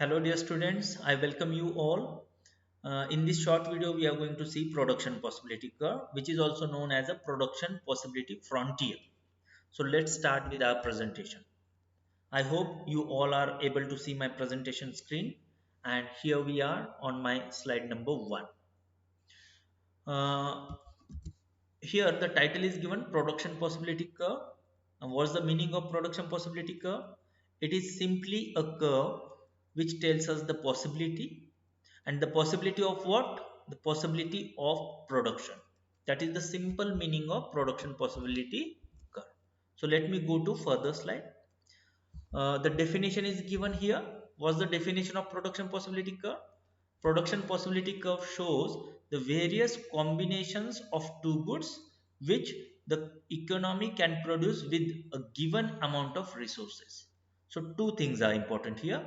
Hello dear students, I welcome you all. In this short video we are going to see production possibility curve, which is also known as a production possibility frontier. So let's start with our presentation. I hope you all are able to see my presentation screen, and here we are on my slide number 1. Uh, Here the title is given production possibility curve. And what's the meaning of production possibility curve? It is simply a curve which tells us the possibility, and the possibility of what? The possibility of production. That is the simple meaning of production possibility curve. So let me go to further slide. The definition is given here. What's the definition of production possibility curve? Production possibility curve shows the various combinations of two goods which the economy can produce with a given amount of resources. So two things are important here.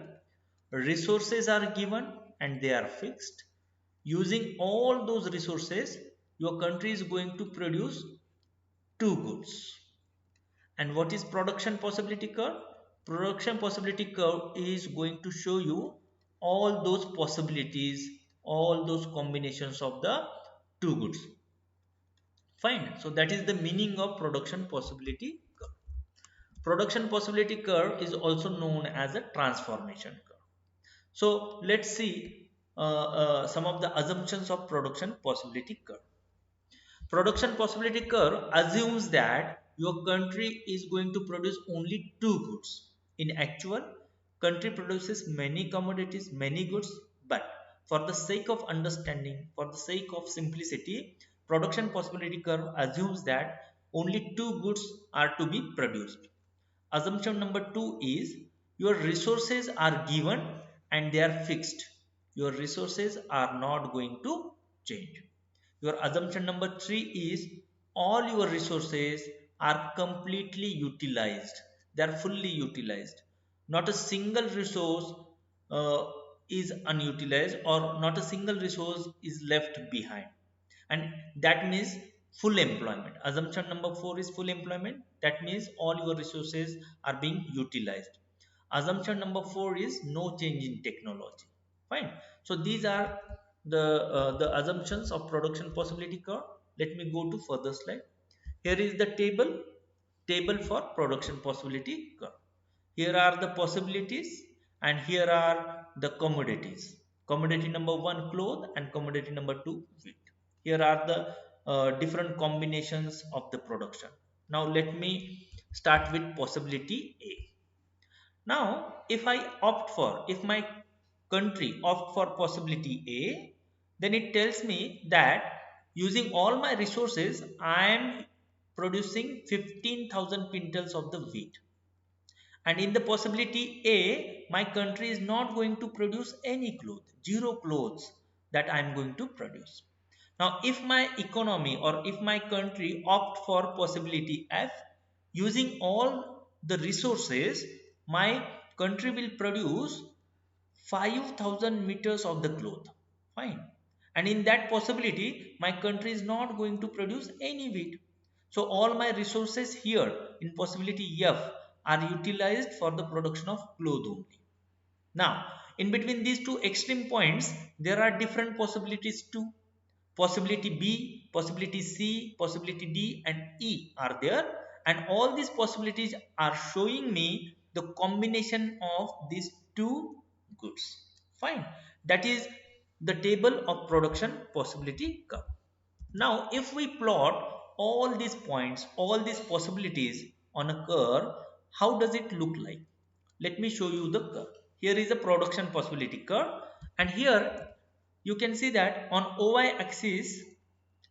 Resources are given and they are fixed. Using all those resources, your country is going to produce two goods. And what is production possibility curve? Production possibility curve is going to show you all those possibilities, all those combinations of the two goods. Fine. So that is the meaning of production possibility curve. Production possibility curve is also known as a transformation curve. So let's see some of the assumptions of production possibility curve. Production possibility curve assumes that your country is going to produce only two goods. In actual, country produces many commodities, many goods, but for the sake of understanding, for the sake of simplicity, production possibility curve assumes that only two goods are to be produced. Assumption number 2 is your resources are given and they are fixed. Your resources are not going to change. Your assumption number 3 is all your resources are completely utilized. They are fully utilized. Not a single resource uh, is unutilized, or not a single resource is left behind. And that means full employment. Assumption number 4 is full employment. That means all your resources are being utilized. Assumption number 4 is no change in technology. Fine. So these are the assumptions of production possibility curve. Let me go to further slide. Here is the table for production possibility curve. Here are the possibilities and here are the commodities. Commodity number 1 cloth and commodity number 2 wheat. Here are the different combinations of the production. Now let me start with possibility A. Now, if my country opt for possibility A, then it tells me that using all my resources, I am producing 15,000 quintals of the wheat. And in the possibility A, my country is not going to produce any clothes, zero clothes that I am going to produce. Now, if my economy or if my country opt for possibility F, using all the resources, my country will produce 5,000 meters of the cloth. Fine. And in that possibility, my country is not going to produce any wheat. So all my resources here in possibility F are utilized for the production of cloth only. Now, in between these two extreme points, there are different possibilities too. Possibility B, possibility C, possibility D and E are there, and all these possibilities are showing me the combination of these two goods. Fine. That is the table of production possibility curve. Now, if we plot all these points, all these possibilities on a curve, how does it look like? Let me show you the curve. Here is a production possibility curve, and here you can see that on OY axis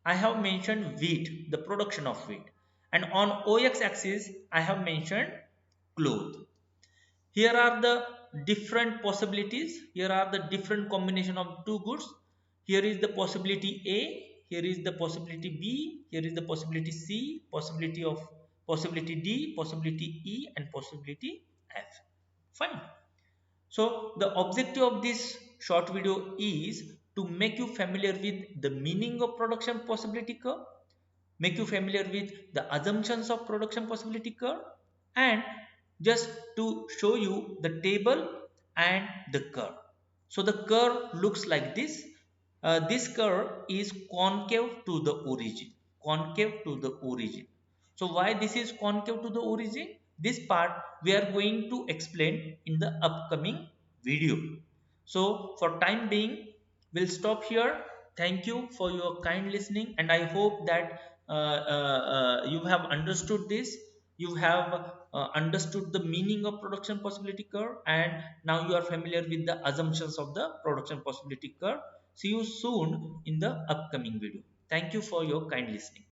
I have mentioned wheat, the production of wheat, and on OX axis I have mentioned cloth. Here are the different possibilities. Here are the different combination of two goods. Here is the possibility A. Here is the possibility B. Here is the possibility C. Possibility D. Possibility E and possibility F. Fine. So the objective of this short video is to make you familiar with the meaning of production possibility curve, make you familiar with the assumptions of production possibility curve, and just to show you the table and the curve. So the curve looks like this. This curve is concave to the origin, concave to the origin. So why this is concave to the origin, this part we are going to explain in the upcoming video. So for time being, we'll stop here. Thank you for your kind listening, and I hope that you have understood this. You have understood the meaning of production possibility curve, and now you are familiar with the assumptions of the production possibility curve. See you soon in the upcoming video. Thank you for your kind listening.